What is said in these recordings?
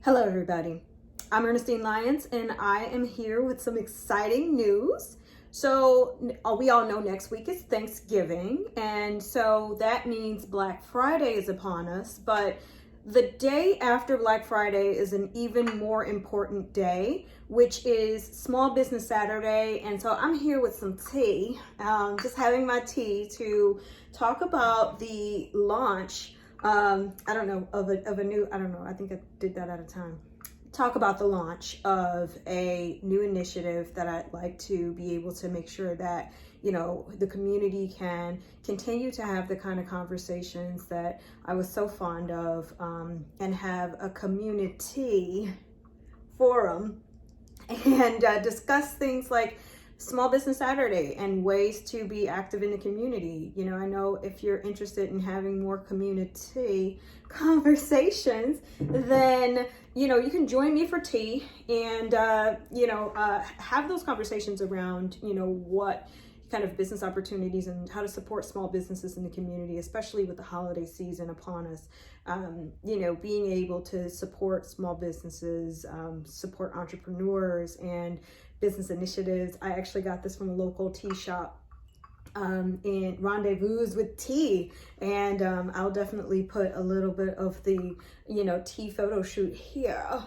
Hello, everybody. I'm Ernestine Lyons, and I am here with some exciting news. So, we all know next week is Thanksgiving, and so that means Black Friday is upon us. But the day after Black Friday is an even more important day, which is Small Business Saturday. And so I'm here with some tea, just having my tea to talk about the launch. I don't know, of a new, I don't know, I think I did that out of time. Talk about the launch of a new initiative that I'd like to be able to make sure that, the community can continue to have the kind of conversations that I was so fond of, and have a community forum and discuss things like Small Business Saturday and ways to be active in the community. I know if you're interested in having more community conversations, then, you can join me for tea and, have those conversations around, what kind of business opportunities and how to support small businesses in the community, especially with the holiday season upon us. Being able to support small businesses, support entrepreneurs and business initiatives. I actually got this from a local tea shop in Rendezvous with Tea, and I'll definitely put a little bit of the tea photo shoot here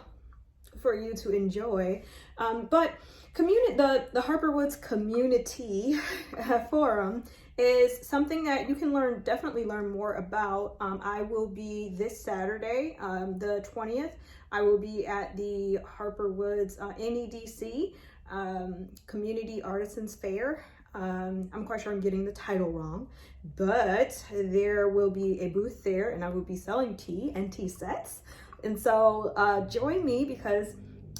for you to enjoy. But the Harper Woods Community Forum is something that you can definitely learn more about. I will be this Saturday, the 20th. I will be at the Harper Woods NEDC Community Artisans Fair. I'm quite sure I'm getting the title wrong, but there will be a booth there and I will be selling tea and tea sets. And so join me, because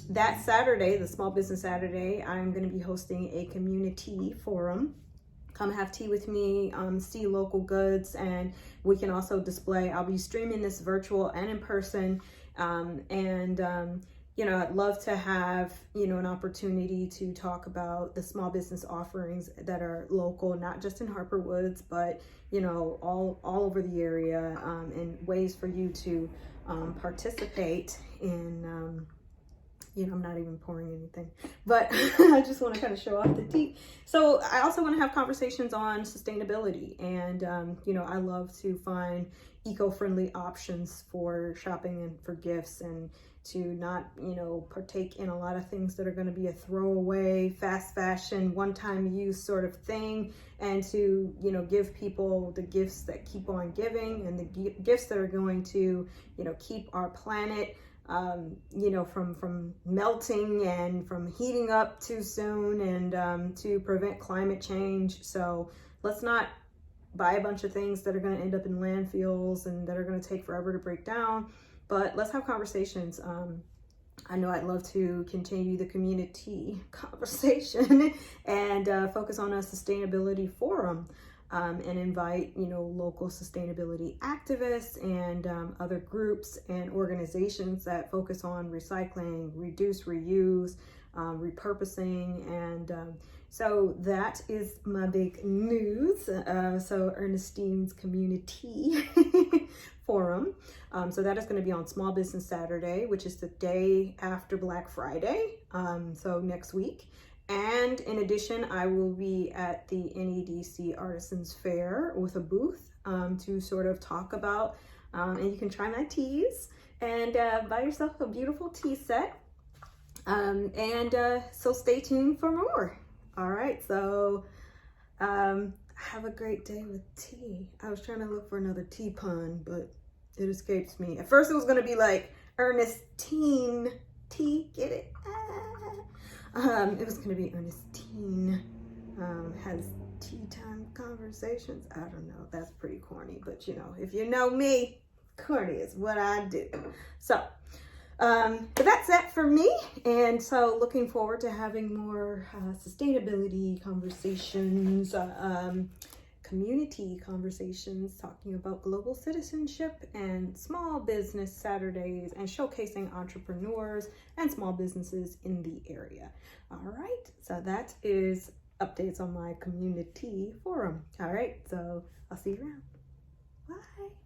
that Saturday, the Small Business Saturday, I'm going to be hosting a community forum. Come have tea with me, see local goods, and we can also display. I'll be streaming this virtual and in person. I'd love to have, an opportunity to talk about the small business offerings that are local, not just in Harper Woods, but, all over the area, and ways for you to participate in, I'm not even pouring anything, but I just want to kind of show off the tea. So I also want to have conversations on sustainability, and, I love to find eco-friendly options for shopping and for gifts, and to not, partake in a lot of things that are going to be a throwaway, fast fashion, one-time use sort of thing, and to, give people the gifts that keep on giving, and the gifts that are going to, keep our planet from melting and from heating up too soon, and to prevent climate change. So let's not buy a bunch of things that are going to end up in landfills and that are going to take forever to break down, but let's have conversations. I know I'd love to continue the community conversation and focus on a sustainability forum. And invite, local sustainability activists and other groups and organizations that focus on recycling, reduce, reuse, repurposing. And so that is my big news. So Ernestine's Community Forum. So that is going to be on Small Business Saturday, which is the day after Black Friday. So next week. And in addition, I will be at the NEDC Artisans Fair with a booth to sort of talk about, and you can try my teas and buy yourself a beautiful tea set. So stay tuned for more. All right, so have a great day with tea. I was trying to look for another tea pun, but it escapes me. At first it was going to be like Ernestine tea, get it? It was going to be Ernestine has tea time conversations. I don't know. That's pretty corny, but if you know me, corny is what I do. So, but that's it for me. And so looking forward to having more sustainability conversations, community conversations, talking about global citizenship and small business Saturdays, and showcasing entrepreneurs and small businesses in the area. All right, so that is updates on my community forum. All right, so I'll see you around. Bye.